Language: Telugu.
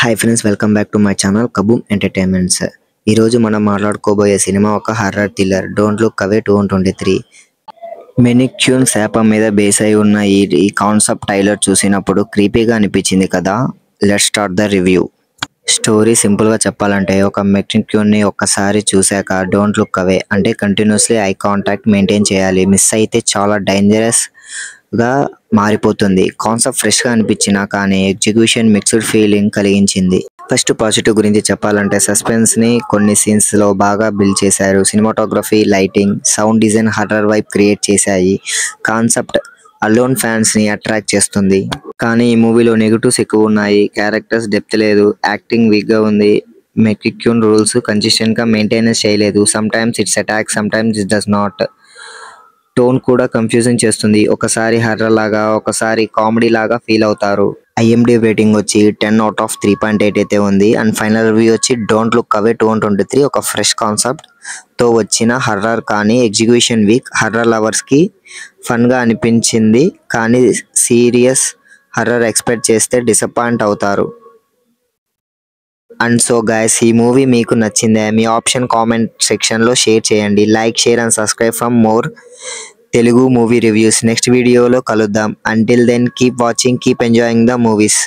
Hi friends, welcome back to my channel Kaboom entertainments. ఈరోజు మనం మాట్లాడుకోబోయే సినిమా ఒక horror thriller don't look away 2023. Mannequin శాపం మీద బేస్ అయి ఉన్న ఈ కాన్సెప్ట్ ట్రైలర్ చూసినప్పుడు క్రీపీగా అనిపించింది కదా. Let's start the review. Story సింపుల్గా చెప్పాలంటే, ఒక మెనిక్యూన్ని ఒక్కసారి చూశాక డోంట్ లుక్ అవే అంటే కంటిన్యూస్లీ ఐ కాంటాక్ట్ మెయింటైన్ చేయాలి. మిస్ అయితే చాలా డేంజరస్ గా మారిపోతుంది. కాన్సెప్ట్ ఫ్రెష్ గా అనిపించినా కానీ ఎగ్జిక్యూషన్ మిక్స్డ్ ఫీలింగ్ కలిగించింది. ఫస్ట్ పాజిటివ్ గురించి చెప్పాలంటే, సస్పెన్స్ ని కొన్ని సీన్స్ లో బాగా బిల్డ్ చేశారు. Cinematography, lighting, sound design horror vibe create చేశాయి. కాన్సెప్ట్ అలోన్ ఫ్యాన్స్ ని అట్రాక్ట్ చేస్తుంది. కానీ ఈ మూవీలో నెగిటివ్స్ ఎక్కువ ఉన్నాయి. క్యారెక్టర్స్ డెప్త్ లేదు, యాక్టింగ్ వీక్ గా ఉంది. మెనిక్యూన్ రూల్స్ కన్సిస్టెంట్ గా మెయింటైన్ చేయలేదు. Some times it's attack, some times it does not. Tone కూడా కన్ఫ్యూజింగ్ చేస్తుంది. ఒకసారి హర్రర్ లాగా, ఒకసారి కామెడీ లాగా ఫీల్ అవుతారు. IMDb రేటింగ్ వచ్చి 10/3.8 అయితే ఉంది. అండ్ ఫైనల్ రివ్యూ వచ్చి డోంట్ లుక్ అవే 2023 ఒక ఫ్రెష్ కాన్సెప్ట్ తో వచ్చిన హర్రర్, కానీ ఎగ్జిక్యూషన్ వీక్. హర్రర్ లవర్స్ కి ఫన్ గా అనిపించింది, కానీ సీరియస్ హర్రర్ ఎక్స్పెక్ట్ చేస్తే డిసప్పాయింట్ అవుతారు. అండ్ సో గైస్, ఈ మూవీ మీకు నచ్చిందే? మీ ఆప్షన్ కామెంట్ సెక్షన్ లో షేర్ చేయండి. Like, share and subscribe for more Telugu movie reviews. Next వీడియోలో కలుద్దాం. Until then keep watching, keep enjoying the movies.